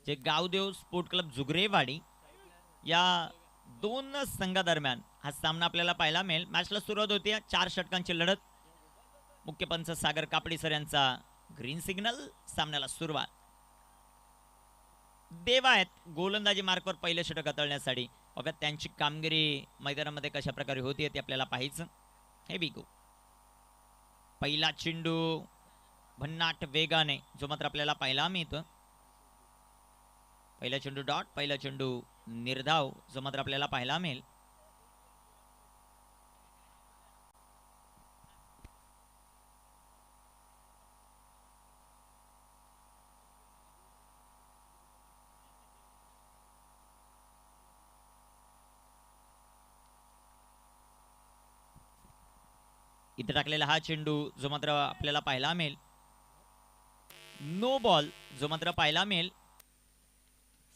जे Gavdev sport club जुगरेवाडी या दोन संघादरम्यान हा सामना आपल्याला पाहायला मिळेल. मॅचला सुरुवात होते 4 षटकांची लढत. मुख्य पंच सागर कापडी सर यांचा ग्रीन सिग्नल. सामन्याला सुरुवात. देवा आहेत गोलंदाजी मार्कवर पहिले षटक हाताळण्यासाठी. बघा त्यांची कामगिरी मैदानामध्ये कशा प्रकारे होती ते आपल्याला पाहायचं. हे बिगो पहिला चेंडू भन्नाट वेगाने जो मात्र आपल्याला पाहायला मिळतो. पहिला चेंडू डॉट, पहिला चेंडू निर्धाव जो मात्र आपल्याला पाहायला मिळेल. इथे टाकलेला हा चेंडू जो मात्र आपल्याला पाहायला मिळेल. नो बॉल जो मात्र पाहायला मिळेल.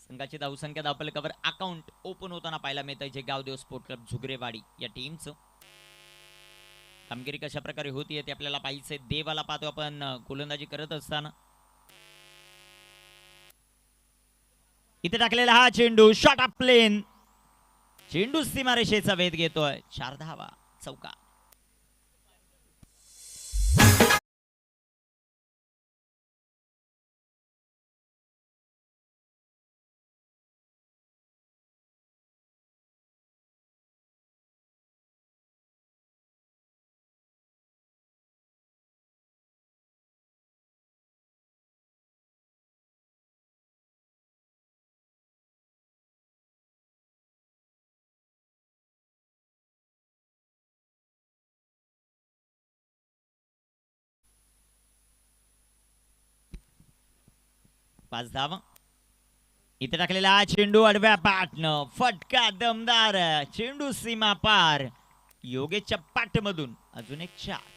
संघाची धावसंख्या धावफलकावर अकाउंट ओपन होताना पाहायला मिळत आहे जे गावदेव स्पोर्ट क्लब झुगरेवाडी या टीमचं. कामगिरी कशा प्रकारे होतीये ते आपल्याला पाहिजे. देवाला पाहतो आपण गोलंदाजी करत असताना. इथे टाकलेला हा चेंडू शॉट ऑफ प्लेन. चेंडू सीमारेषेचा वेध घेतोय. 4 धावा चौका. पाच धावा. इथे टाकलेला हा चेंडू आडव्या पाठनं फटका दमदार. चेंडू सीमा पार. योगेशच्या पाठमधून अजून एक 4.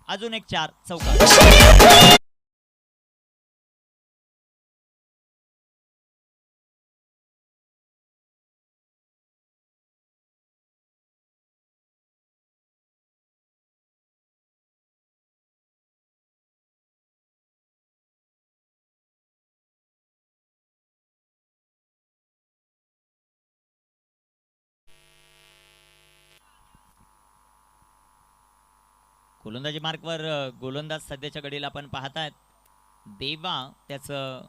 अजून एक 4 चौका. गोलंदाजी मार्कवर गोलंदाज सध्याच्या घडीला आपण पाहतायत देवा. त्याचं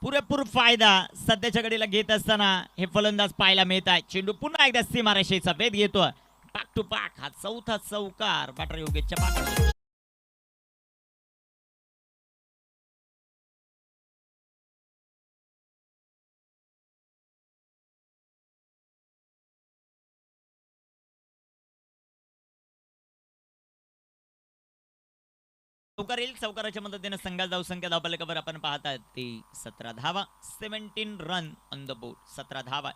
पुरेपूर फायदा सध्याच्या घडीला घेत असताना हे फलंदाज पाहायला मिळत आहे. चेंडू पुन्हा एकदा सीमारेषेचा वेध घेतोय. पाक टू पाक हा चौथा चौकार बॅटर योगेशच्या पाठीवर. चौकार येईल. चौकाराच्या मदतीने संघाला धावसंख्या धावफलकावर आपण पाहतायत ती 17 धावा. 17 रन ऑन द बोर्ड. 17 धावा.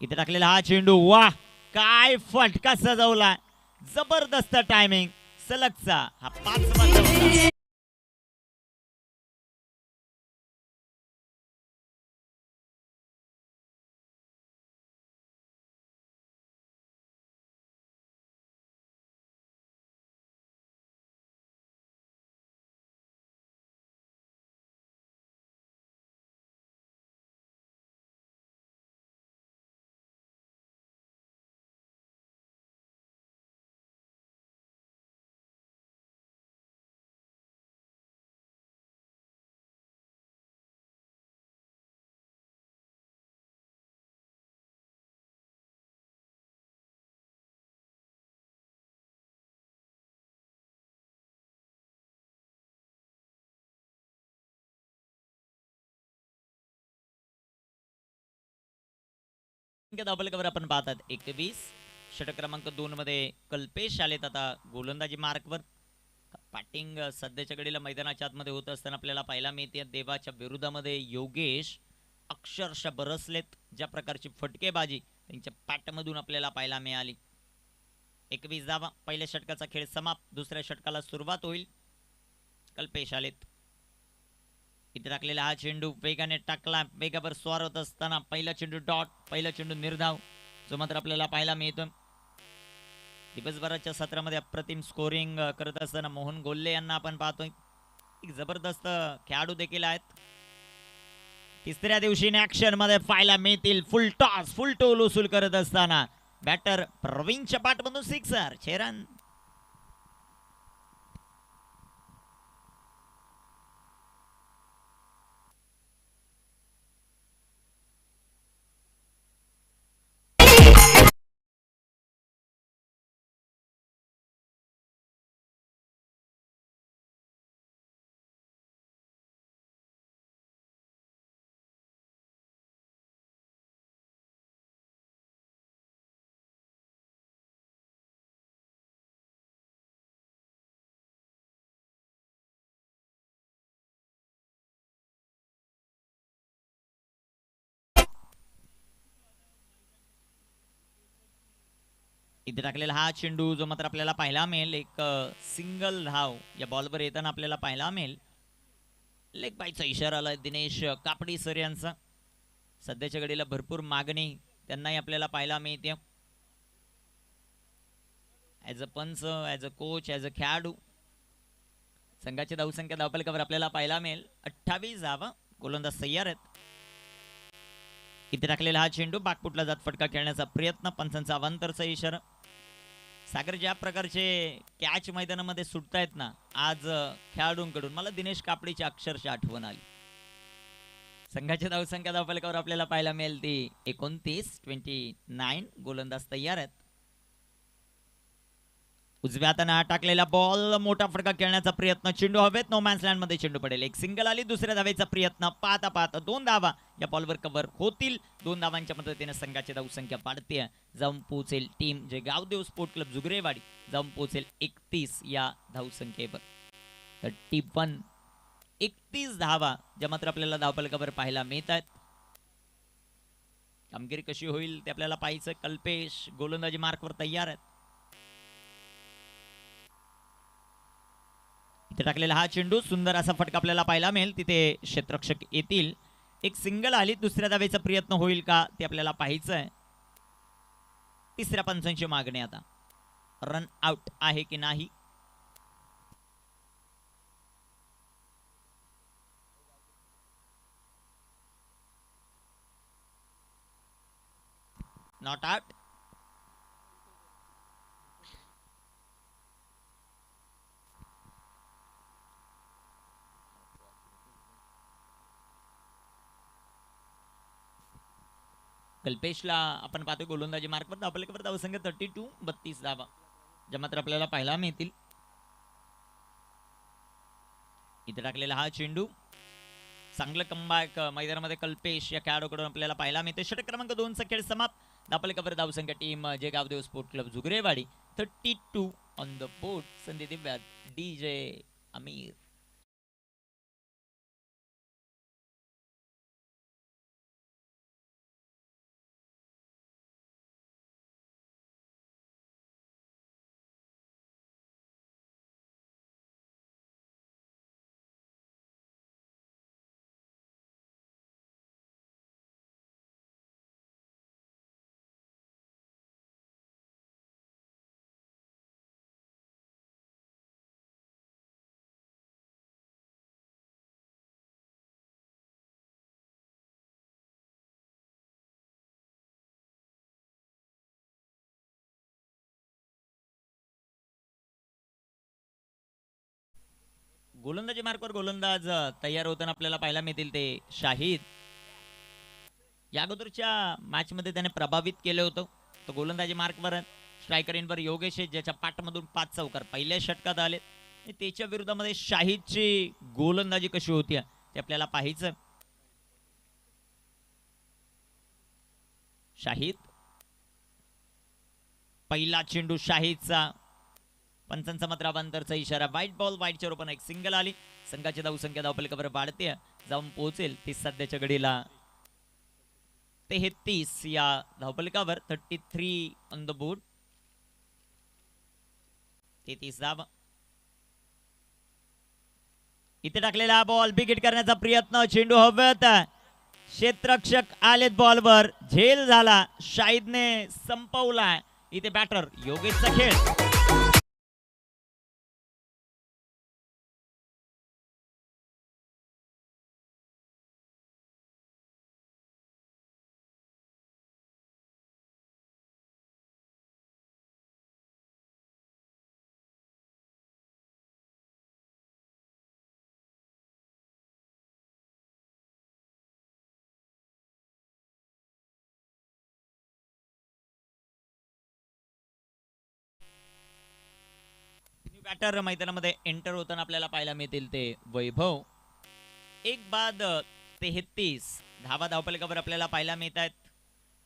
इथे टाकलेला हा चेंडू वाह काय फटका सजवला. जबरदस्त टायमिंग. सलगचा हा 5वा. धावफलकावर आपण पाहतात 21. षटक क्रमांक 2 मध्ये कल्पेश आलेत आता गोलंदाजी मार्कवर. बॅटिंग सध्याच्या घडीला मैदानाच्या आतमध्ये होत असताना आपल्याला पाहायला मिळते. देवाच्या विरोधामध्ये योगेश अक्षरशः बरसलेत. ज्या प्रकारची फटकेबाजी त्यांच्या पॅटमधून आपल्याला पाहायला मिळाली. 21 धावा. पहिल्या षटकाचा खेळ समाप्त. दुसऱ्या षटकाला सुरुवात होईल. कल्पेश आलेत. इथे टाकलेला हा चेंडू वेगाने टाकला. वेगावर स्वार होत असताना पहिला चेंडू डॉट. पहिला चेंडू निर्धाव जो मात्र आपल्याला पाहायला मिळतो. दिवसभराच्या सत्रामध्ये अप्रतिम स्कोरिंग करत असताना मोहन गोल्ले यांना आपण पाहतोय. एक जबरदस्त खेळाडू देखील आहेत. तिसऱ्या दिवशी ऍक्शन मध्ये पाहायला मिळतील. फुल टॉस फुल टोल उसूल करत असताना बॅटर प्रवीणच्या पाठमधून सिक्सर 6 रन. इथे टाकलेला हा चेंडू जो मात्र आपल्याला पाहायला मिळेल. एक सिंगल धाव या बॉलवर येताना आपल्याला पाहायला मिळेल. लेग बायचा इशारा आला दिनेश कापडी सर यांचा. सध्याच्या घडीला भरपूर मागणी त्यांनाही आपल्याला पाहायला मिळते. ॲज अ पंच, as a coach, as a खेळाडू संघाची धावसंख्या धावपलकावर आपल्याला पाहायला मिळेल 28 धावा. गोलंदाज तयार आहेत. इथे टाकलेला हा चेंडू बागपुटला जात फटका खेळण्याचा प्रयत्न. पंचांचा अवांतरचा इशारा. सागर ज्या प्रकारचे कॅच मैदानामध्ये सुटतायत ना आज खेळाडूंकडून मला दिनेश कापडीची अक्षरशः आठवण आली. संघाच्या धावसंख्या धावपलकावर आपल्याला पाहायला मिळेल ती 29. गोलंदाज तयार आहेत. उजव्या हाताने टाकलेला बॉल मोठा फटका खेळण्याचा प्रयत्न. चेंडू हवेत. नो मॅन्स लँड मध्ये चेंडू पडेल. एक सिंगल आली. दुसऱ्या धावेचा प्रयत्न. पाहता पाहता 2 धावा या बॉलवर कव्हर होतील. 2 धावांच्या मदतीने संघाची धावसंख्या वाढते. जाऊन पोहोचेल टीम जे गावदेव स्पोर्ट क्लब जुगरेवाडी जाऊन पोहोचेल 31 या धावसंख्येवर. 31 धावा ज्या मात्र आपल्याला धावपलकावर पाहायला मिळत आहेत. कामगिरी कशी होईल ते आपल्याला पाहायचं. कल्पेश गोलंदाजी मार्कवर तयार आहेत. इथे टाकलेला हा चेंडू सुंदर असा फटका आपल्याला पाहायला मिळेल. तिथे क्षेत्ररक्षक येतील. एक सिंगल आली. दुसऱ्या धावेचा प्रयत्न होईल का ते आपल्याला पाहायचं आहे. तिसऱ्या पंचांची मागणी आता. रन आउट आहे की नाही. Not out. कल्पेशला आपण पाहतो गोलंदाजी मार्कवर धावपलकावर धावसंख्या 32 धावा ज्या मात्र आपल्याला पाहायला मिळतील. इथे टाकलेला हा चेंडू चांगलं कमबॅक मैदानामध्ये कल्पेश या खेळाडूकडून आपल्याला पाहायला मिळते. षटक क्रमांक 2 चा खेळ समाप्त. धावपलकावर धावसंख्या टीम जे Gavdev sport club Jugrewadi 32 on the board. संधी दिव्या डीजे अमीर. गोलंदाजी मार्कवर गोलंदाज तयार होताना आपल्याला पाहायला मिळतील ते शाहिद. या अगोदरच्या मॅच मध्ये त्याने प्रभावित केलं होतं. तो गोलंदाजी मार्कवर स्ट्रायकर इनवर योगेश ज्याच्या पाठमधून 5 चौकार पहिल्या षटकात आले. त्याच्या विरोधामध्ये शाहिदची गोलंदाजी कशी होती ते आपल्याला पाहायचं. शाहिद पहिला चेंडू शाहिदचा पंचांचा मात्र अवांतरचा इशारा. वाईट बॉल, वाईटच्या रूपाने एक सिंगल आली. संघाची धावसंख्या धावफलकावर वाढते, जाऊन पोहोचेल ती सध्याच्या घडीला 33 या धावफलकावर. 33 ऑन द बोर्ड. 33 धावा. इथे टाकलेला बॉल बिगिट करण्याचा प्रयत्न, चेंडू हवेत, क्षेत्ररक्षक आलेत बॉलवर, झेल झाला, शाहिदने संपवलाय. इथे बॅटर योगेशचा खेळ. बॅटर मैदानामध्ये एंटर होताना आपल्याला पाहायला मिळतील ते वैभव. एक बाद 33 धावा धावफलकावर आपल्याला पाहायला मिळत आहेत.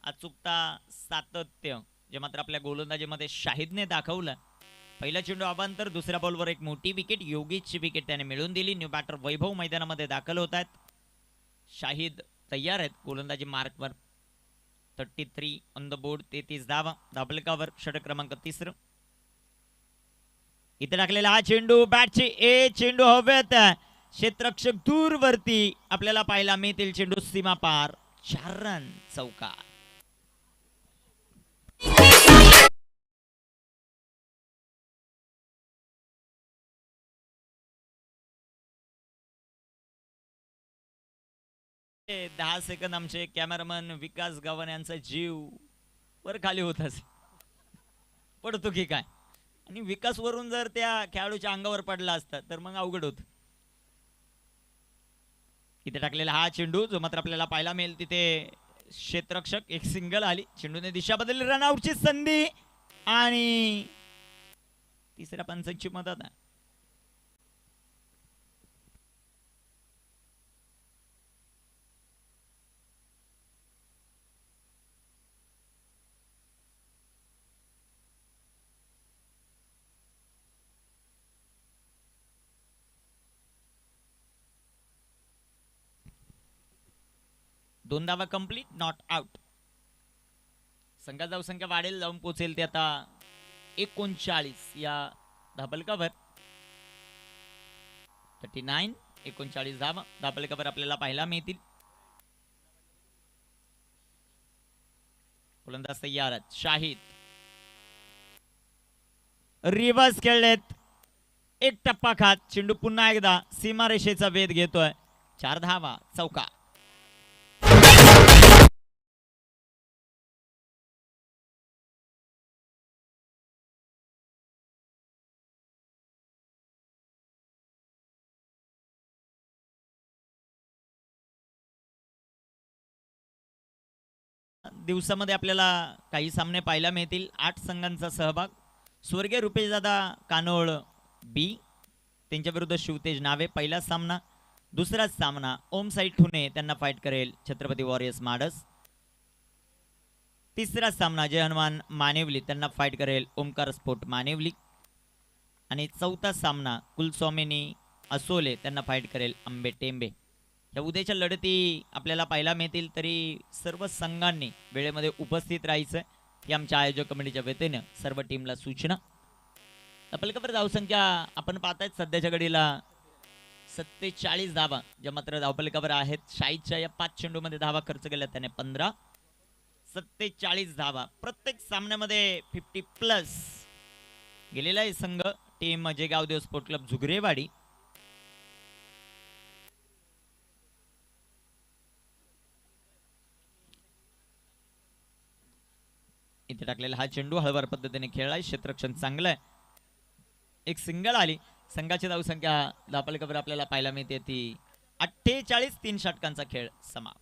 अचूकता, सातत्य जे मात्र आपल्या गोलंदाजीमध्ये शाहिदने दाखवलं. पहिला चेंडू अवांतर, दुसऱ्या बॉलवर एक मोठी विकेट, योगेशची विकेट त्याने मिळवून दिली. न्यू बॅटर वैभव मैदानामध्ये दाखल होत आहेत. शाहिद तयार आहेत गोलंदाजी मार्कवर. 33 ऑन द बोर्ड. 33 धावा धावफलकावर. षटक क्रमांक 3. इथे टाकलेला हा चेंडू, बॅटची चेंडू हवेत, क्षेत्ररक्षक दूरवरती आपल्याला पाहायला मिळतील. चेंडू सीमा पार. 4 रन चौकार. हे 10 सेकंद आमचे कॅमेरामन विकास गव्हाणे यांचा जीव वर खाली होत असे, पडतो की काय. आणि विकास वरून जर त्या खेळाडूच्या अंगावर पडला असता तर मग अवघड होत. इथे टाकलेला हा चेंडू जो मात्र आपल्याला पाहायला मिळेल तिथे क्षेत्ररक्षक, एक सिंगल आली, चेंडूने दिशा बदलली, रनआउटची संधी आणि तिसऱ्या पंचांची मदत आहे. दोन धावा कंप्लीट, नॉट आउट. संघात धावसंख्या वाढेल, जाऊन पोहोचेल ते आता 39 या धावफलकावर. 39 39 धावा धावफलकावर आपल्याला पाहायला मिळतील. गोलंदाज तयार आहेत. शाहिद रिव्हर्स खेळलेत, एक टप्पा खात, चेंडू पुन्हा एकदा सीमारेषेचा वेध घेतोय. 4 धावा चौकार. दिवसामध्ये आपल्याला काही सामने पाहायला मिळतील. 8 संघांचा सहभाग. स्वर्गीय रुपेशदादा कानोळ बी, त्यांच्या विरुद्ध शिवतेज नावे पहिला सामना. दुसरा सामना ओम साई ठुणे त्यांना फाईट करेल छत्रपती वॉरियर्स माडस. तिसरा सामना जय हनुमान मानेवली त्यांना फाईट करेल ओमकार स्पोर्ट मानेवली. आणि चौथा सामना कुलस्वामिनी असोले त्यांना फाईट करेल आंबे टेंबे. या उद्याच्या लढती आपल्याला पाहायला मिळतील, तरी सर्व संघांनी वेळेमध्ये उपस्थित राहायचं ही आमच्या आयोजक कमिटीच्या वतीने सर्व टीमला सूचना. धावफलकावर धावसंख्या आपण पाहतायत सध्याच्या घडीला 47 धावा ज्या मात्र धावफलकावर आहेत. शाहीदच्या या 5 चेंडूमध्ये धावा खर्च केल्या त्याने 15. 47 धावा प्रत्येक सामन्यामध्ये 50+ गेलेला आहे संघ. टीम जे गावदेव स्पोर्ट क्लब झुगरेवाडी. इथे टाकलेला हा चेंडू हळवार पद्धतीने खेळलाय, क्षेत्ररक्षण चांगलं आहे, एक सिंगल आली. संघाची धावसंख्या धावफलकावर आपल्याला पाहायला मिळते ती 48. 3 षटकांचा खेळ समाप्त.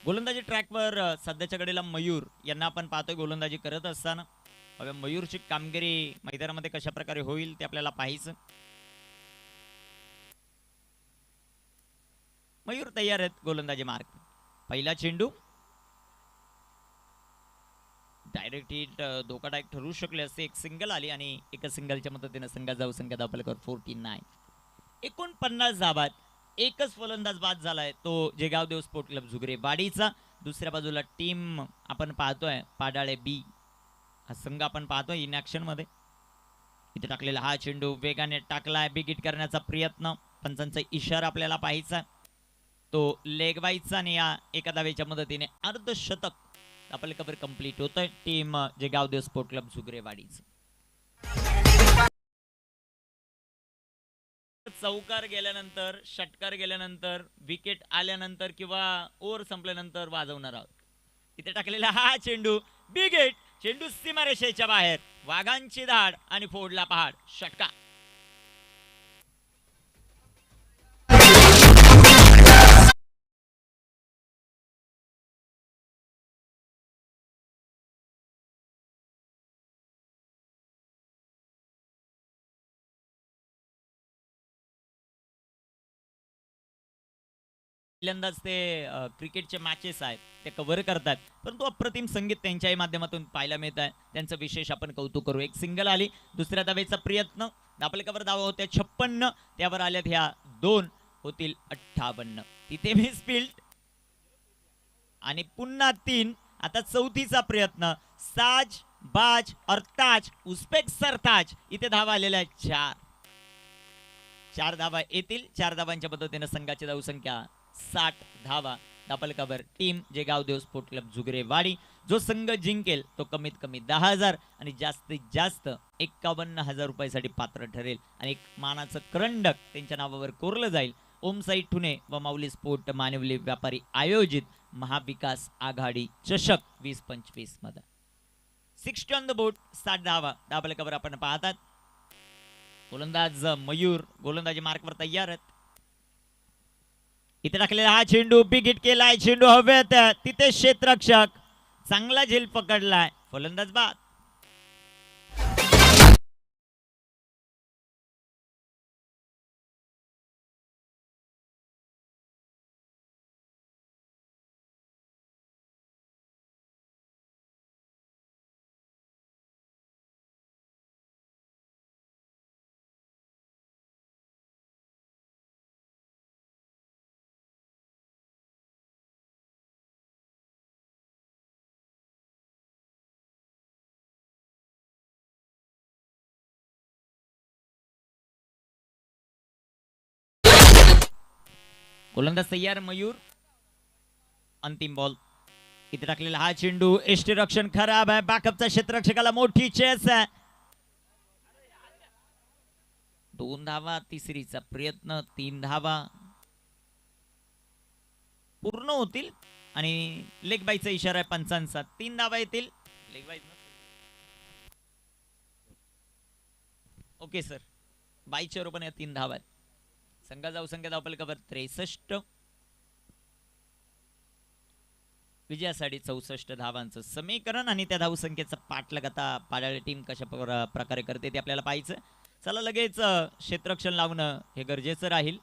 गोलंदाजी ट्रॅकवर सध्याच्या घडीला मयूर यांना आपण पाहतोय गोलंदाजी करत असताना. बघा मयूरची कामगिरी मैदानामध्ये कशा प्रकारे होईल ते आपल्याला पाहायचं. मयूर तयार आहेत गोलंदाजी मार्ग. पहिला चेंडू डायरेक्ट हिट धोकादायक ठरू शकले असते. एक सिंगल आली आणि एका सिंगलच्या मदतीने संघात जाऊ संख्या धावफलकावर 49. 49 धाबात एकच फलंदाज बाद झालाय तो जेगावदेव स्पोर्ट क्लब झुगरे वाडीचा. दुसऱ्या बाजूला टीम आपण पाहतोय पाडाळे बी हा संघ आपण पाहतोय इन ऍक्शन मध्ये. इथे टाकलेला हा चेंडू वेगाने टाकलाय. बिग हिट करण्याचा प्रयत्न. पंचांचा इशारा आपल्याला पाहायचा. तो लेग वाईजचा आणि या एका धावेच्या मदतीने अर्धशतक आपल्या कव्हर कंप्लीट होतंय टीम जेगावदेव स्पोर्ट क्लब झुगरेवाडीचं. चौकार गेल्यानंतर षटकार गेल्यानंतर विकेट आल्यानंतर किंवा ओव्हर संपल्यानंतर वाजवणार आहोत. इथे टाकलेला हा चेंडू बिग हिट. चेंडू सीमारेषेच्या बाहेर. वाघांची धाड आणि फोडला पहाड. षटकार. पहिल्यांदाच ते क्रिकेटचे मॅचेस आहेत ते कव्हर करतात, परंतु अप्रतिम संगीत त्यांच्याही माध्यमातून पाहायला मिळत आहे. त्यांचं विशेष आपण कौतुक करू. एक सिंगल आली. दुसऱ्या धावेचा प्रयत्न. आपल्या कव्हर धावा होत्या 56. त्यावर आल्यात ह्या 2 होतील 58. तिथे मी स्पिल्ट आणि पुन्हा 3. आता चौथीचा प्रयत्न. साज बाज और ताज उस्बेक सरताज. इथे धावा आलेल्या आहेत 4. 4 धावा येतील. 4 धावांच्या मदतीने संघाची धावसंख्या 60 धावा. धापलकावर टीम जेगावदेव स्पोर्ट क्लब झुगरेवाडी. जो संघ जिंकेल तो कमीत कमी 10,000 आणि जास्तीत जास्त 51,000 रुपयासाठी पात्र ठरेल. आणि एक मानाचं करंडक त्यांच्या नावावर कोरलं जाईल. ओमसाई ठुणे व माऊली स्पोर्ट मानवली व्यापारी आयोजित महाविकास आघाडी चषक 2025 मध्ये. 60 ऑन द बोर्ड. 60 धावा. धापलकावर आपण पाहतात. गोलंदाज मयूर गोलंदाजी मार्कवर तयार आहेत. इथे टाकलेला हा चेंडू बिग हिट केलाय. चेंडू हवेत. तिथे क्षेत्ररक्षक चांगला झेल पकडलाय. फलंदाज बाद. गोलंदाज तयार मयूर. अंतिम बॉल. इथे टाकलेला हा चेंडू. एष्टी रक्षण खराब आहे. बॅकअपचा क्षेत्ररक्षकाला मोठी चेस आहे. 2 धावा. तिसरीचा प्रयत्न. 3 धावा पूर्ण होतील आणि लेग बाईचा इशारा आहे पंचांचा. 3 धावा येतील. Leg bye okay sir. बाईच्या पण या 3 धावा आहेत. संघा जाऊ संख्या धावफलकावर 63. विजयासाठी 64 धावांचं समीकरण आणि त्या धावसंख्येचा पाठलाग आता पाडाळी टीम कशा प्रकारे करते ते आपल्याला पाहायचं. चला लगेच क्षेत्ररक्षण लावणं हे गरजेचं राहील.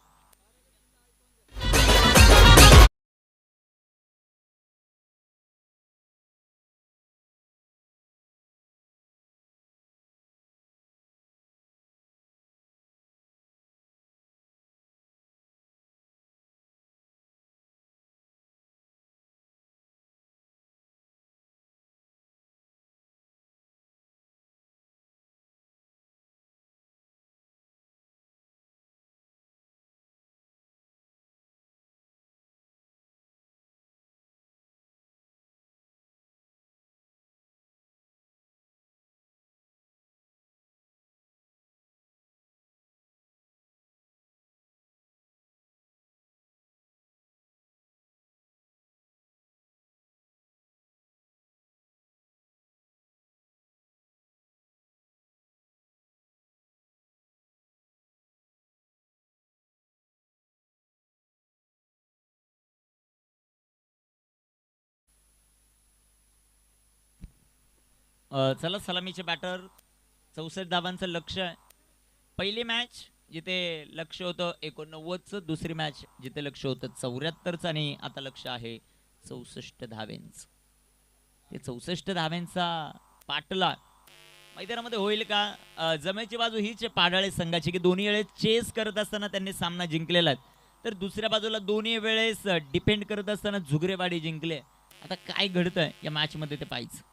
चला सलामीचे बॅटर 64 धावांचं लक्ष आहे. पहिली मॅच जिथे लक्ष होतं 89चं, दुसरी मॅच जिथे लक्ष होतं 74चं आणि आता लक्ष आहे 64 धावेंचं. ते 64 धावेंचा पाठला मैदानामध्ये होईल का? जमेची बाजू हीच पाडाळे संघाची की दोन्ही वेळेस चेस करत असताना त्यांनी सामना जिंकलेला आहे, तर दुसऱ्या बाजूला दोन्ही वेळेस डिपेंड करत असताना झुगरेवाडी जिंकले. आता काय घडतंय या मॅच मध्ये ते पाहिजे.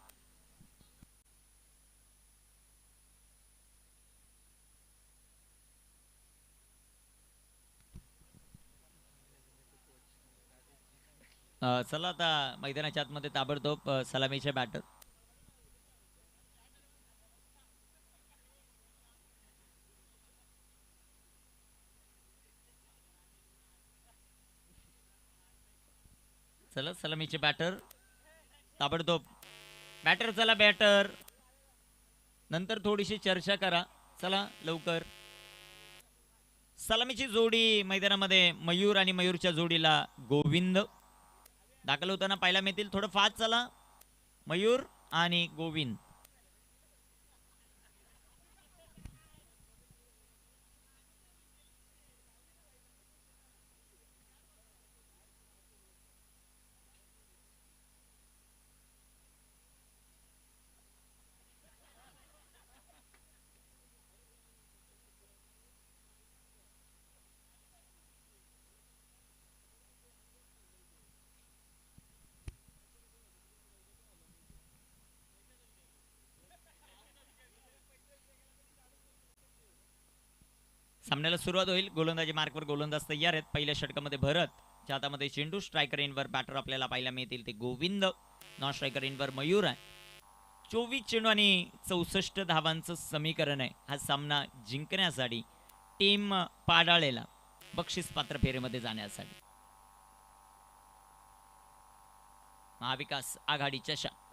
चला आता मैदानाच्या आतमध्ये ताबडतोब सलामीचे बॅटर. चला सलामीचे बॅटर ताबडतोब. बॅटर चला बॅटर, नंतर थोडीशी चर्चा करा. चला लवकर. सलामीची जोडी मैदानामध्ये मयूर आणि मयूरच्या जोडीला गोविंद दाखल होताना पाहायला मिळतील. थोडं फास्ट चला. मयूर आणि गोविंद. सामन्याला सुरुवात होईल. गोलंदाजी मार्कवर गोलंदाज तयार आहेत. पहिल्या षटकामध्ये भरत, च्या हातामध्ये चेंडू. स्ट्रायकर इनवर बॅटर आपल्याला पाहायला मिळतील ते गोविंद. नॉन स्ट्रायकर इनवर मयूर आहे. 24 चेंडू आणि 64 धावांचं समीकरण आहे. हा सामना जिंकण्यासाठी टीम पाडाळेला बक्षीस पात्र फेरीमध्ये जाण्यासाठी. महाविकास आघाडी चषक.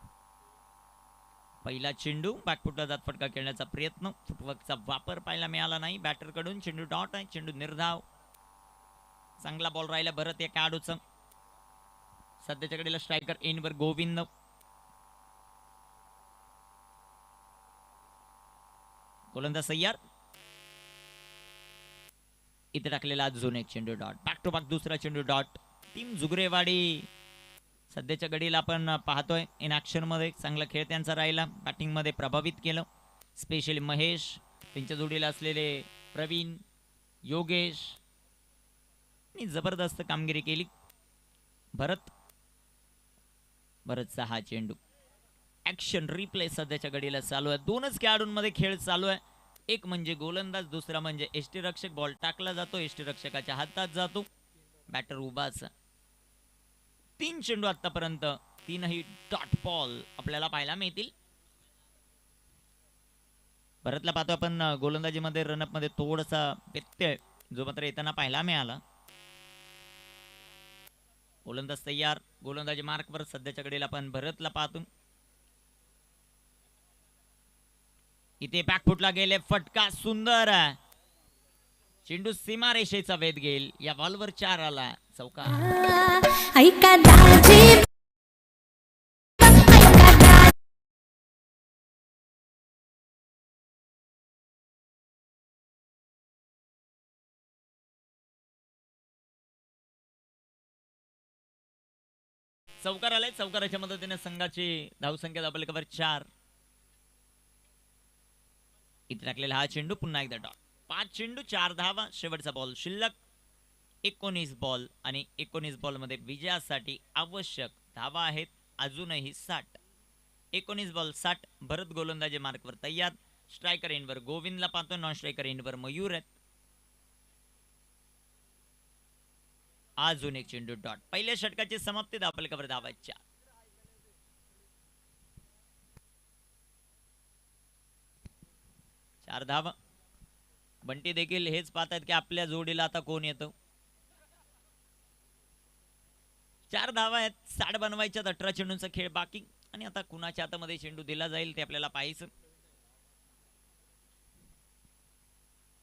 पहिला चेंडू बॅकफुटला जात फटका खेळण्याचा प्रयत्न, फुटवर्कचा वापर पाहायला मिळाला नाही बॅटर कडून. चेंडू डॉट आहे, चेंडू निर्धाव. चांगला बॉल राहिला भरत या खेळाडूचा. सध्याच्या घडीला स्ट्रायकर इनवर गोविंद. गोलंदाज तयार. इथे टाकलेला अजून एक चेंडू डॉट. बॅक टू बॅक दुसरा चेंडू डॉट. टीम झुगरेवाडी सध्याच्या घडीला आपण पाहतोय इन ऍक्शन मध्ये चांगला खेळ त्यांचा राहिला. बॅटिंग मध्ये प्रभावित केलं स्पेशली महेश, त्यांच्या जोडीला असलेले प्रवीण, योगेश जबरदस्त कामगिरी केली. भरतचा हा चेंडू. ऍक्शन रिप्ले सध्याच्या घडीला चालू आहे. दोनच खेळाडूंमध्ये खेळ चालू आहे. एक म्हणजे गोलंदाज, दुसरा म्हणजे यष्टीरक्षक. बॉल टाकला जातो, यष्टीरक्षकाच्या हातात जातो, बॅटर उभाच. 3 चेंडू आतापर्यंत, 3ही डॉट बॉल आपल्याला पाहायला मिळतील. भरतला पाहतो आपण गोलंदाजीमध्ये रनअप मध्ये थोडासा व्यत्यय जो मात्र येताना पाहायला मिळाला. गोलंदाज तयार. गोलंदाजी मार्कवर सध्याच्या घडीला आपण भरतला पाहतो. इथे बॅकफुटला गेले, फटका सुंदर. चेंडू सीमारेषेचा वेध घेईल. या बॉलवर 4 आला. चौका. चौकार आलाय. चौकाराच्या मदतीने संघाची धावसंख्या दाबल कवर 4. इथे टाकलेला हा चेंडू पुन्हा एकदा डॉट. 5 चेंडू 4 धावा. शेवटचा बॉल शिल्लक. 19 बॉल आणि 19 बॉल मध्ये विजयासाठी आवश्यक धावा आहेत अजूनही 60. 19 बॉल 60. भरत गोलंदाजी मार्कवर तयार. स्ट्रायकर इनवर गोविंदला पाहतो. नॉन स्ट्रायकर इनवर मयूर आहेत. अजून एक चेंडू डॉट. पहिल्या षटकाची समाप्ती. दाबल कवर धावा 4. धावा. बंटी देखील हेच पाहतात की आपल्या जोडीला आता कोण येतं. 4 धावा आहेत. 60 बनवायच्यात. 18 चेंडूंचा खेळ बाकी आणि आता कुणाच्या हातामध्ये चेंडू दिला जाईल ते आपल्याला पाहायचं.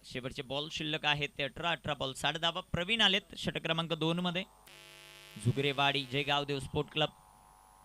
शेवटचे बॉल शिल्लक आहेत ते 18 बॉल 60 धावा. प्रवीण आलेत षटक क्रमांक 2 मध्ये. झुगरेवाडी जय गावदेव स्पोर्ट क्लब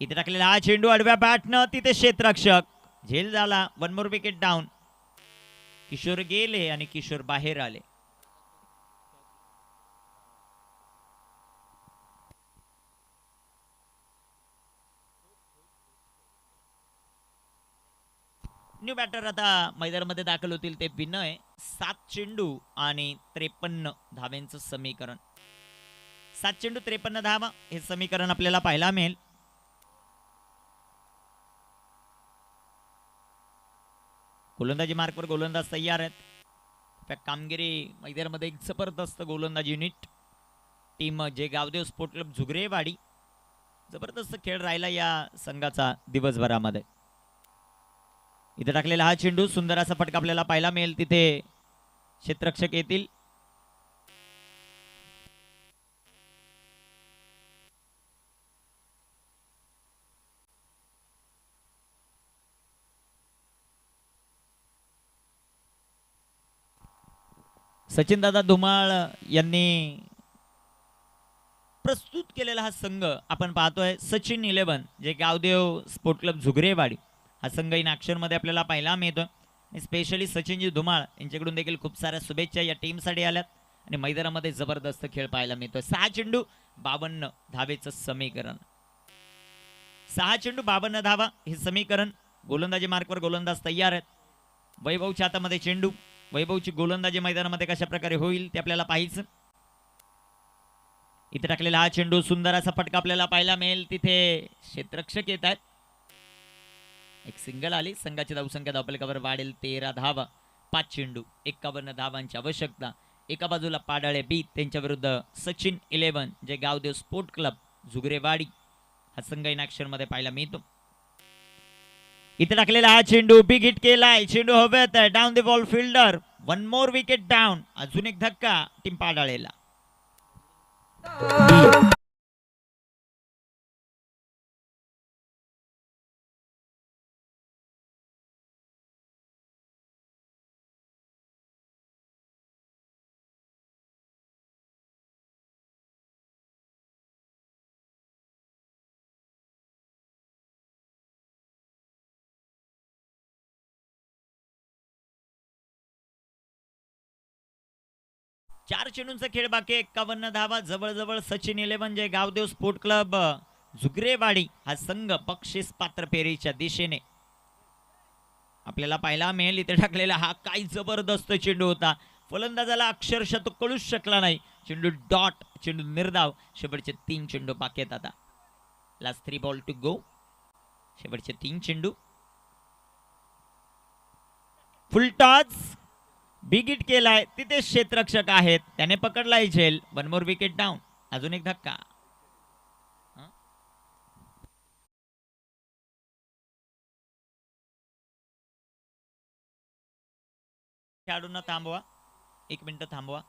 इथे टाकलेला हा चेंडू आडव्या बॅटनं तिथे क्षेत्ररक्षक झेल झाला. 1 मोर विकेट डाऊन. किशोर गेले आणि किशोर बाहेर आले. न्यू बॅटर आता मैदानामध्ये दाखल होतील ते विनय. 7 चेंडू आणि 53 धाव्यांचं समीकरण. 7 चेंडू 53 धावा हे समीकरण आपल्याला पाहायला मिळेल. गोलंदाजी मार्कवर गोलंदाज तयार आहेत. कामगिरी मैदानामध्ये एक जबरदस्त गोलंदाज युनिट टीम जे गावदेव स्पोर्ट क्लब झुगरेवाडी. जबरदस्त खेळ राहिला या संघाचा दिवसभरामध्ये. इथे टाकलेला हा चेंडू सुंदर असा फटका आपल्याला पाहायला मिळेल. तिथे क्षेत्ररक्षक येतील. सचिन दादा धुमाळ यांनी प्रस्तुत केलेला हा संघ आपण पाहतोय. सचिन 11 जे गावदेव स्पोर्ट क्लब झुगरेवाडी हा संघ इन ॲक्शन मध्ये आपल्याला पाहायला मिळतोय. आणि स्पेशली सचिनजी धुमाळ यांच्याकडून देखील खूप साऱ्या शुभेच्छा या टीमसाठी आल्यात आणि मैदानामध्ये जबरदस्त खेळ पाहायला मिळतोय. 6 चेंडू 52 धावेचं समीकरण. 6 चेंडू 52 धावा हे समीकरण. गोलंदाजी मार्कवर गोलंदाज तयार आहेत. वैभवच्या हातामध्ये चेंडू. वैभवची गोलंदाजी मैदानामध्ये कशा प्रकारे होईल ते आपल्याला पाहायचं. इथे टाकलेला हा चेंडू सुंदर असा फटका आपल्याला पाहायला मिळेल. तिथे क्षेत्ररक्षक येत आहेत. एक सिंगल आली. संघाची धावसंख्या धावफलकावर वाढेल 13 धावा. 5 चेंडू 51 धावांची आवश्यकता. एका बाजूला पाडाळे बी त्यांच्या विरुद्ध सचिन 11 जे गावदेव स्पोर्ट क्लब झुगरेवाडी हा संघ इन ॲक्शन मध्ये पाहायला मिळतो. इथे टाकलेला हा चेंडू बिग हिट केलाय. चेंडू हवेत down the ball fielder. 1 more wicket down. अजून एक धक्का टीम पाडाळेला. चार चेंडूंचा खेळ बाकी. 51 धावा. जवळजवळ सचिन 11 जे गावदेव स्पोर्ट क्लब झुगरेवाडी हा संघ बक्षीस पात्र फेरीच्या दिशेने आपल्याला पाहायला मिळेल. इथे टाकलेला हा काय जबरदस्त चेंडू होता. फलंदाजाला अक्षरशः तो कळूच शकला नाही. चेंडू डॉट. चेंडू निर्धाव. शेवटचे 3 चेंडू बाकी आहेत. आता लास्ट 3 बॉल टू गो. शेवटचे 3 चेंडू. फुल टॉस. बिग हिट केलाय. तिथे क्षेत्ररक्षक आहेत. त्याने पकडलाय झेल. 1 मोर विकेट डाऊन. अजून एक धक्का. खेळाडूंना थांबवा. 1 मिनिट थांबवा.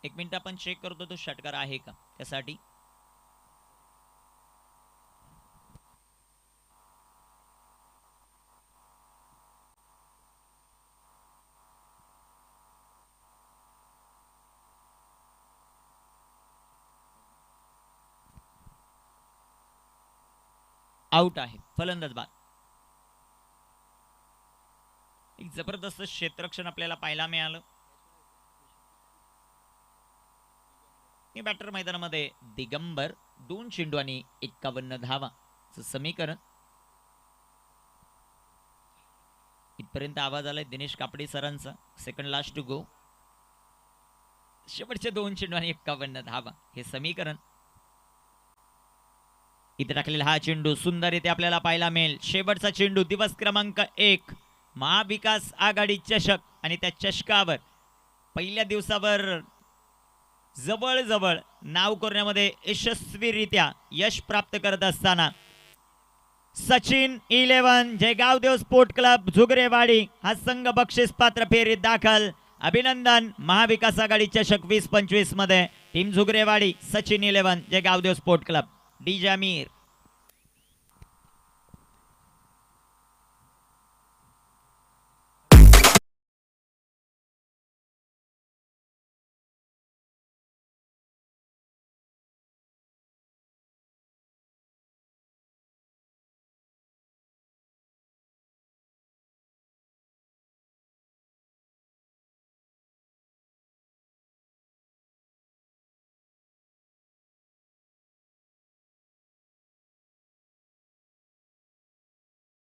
एक मिनिट आपण चेक करतो तो षटकार आहे का त्यासाठी. आउट आहे. फलंदाज बाद. एक जबरदस्त क्षेत्ररक्षण आपल्याला पाहायला मिळालं. बॅटर मैदानामध्ये दिगंबर. 2 चेंडू आणि 51 धावा समीकरण. इथपर्यंत आवाज आलाय दिनेश कापडी सरांचा. Second last to go. शेवटचे 2 चेंडू आणि 51 धावा हे समीकरण. इथे टाकलेला हा चेंडू सुंदर इथे आपल्याला पाहायला मिळेल. शेवटचा चेंडू. दिवस क्रमांक 1 महाविकास आघाडी चषक आणि त्या चषकावर पहिल्या दिवसावर जवळजवळ नाव करण्यामध्ये यशस्वीरित्या यश प्राप्त करत असताना सचिन 11 जे गावदेव स्पोर्ट क्लब झुगरेवाडी हा संघ बक्षीस पात्र फेरीत दाखल. अभिनंदन. महाविकास आघाडी चषक 2025 मध्ये टीम झुगरेवाडी सचिन 11 जे गावदेव स्पोर्ट क्लब. डी जामीर.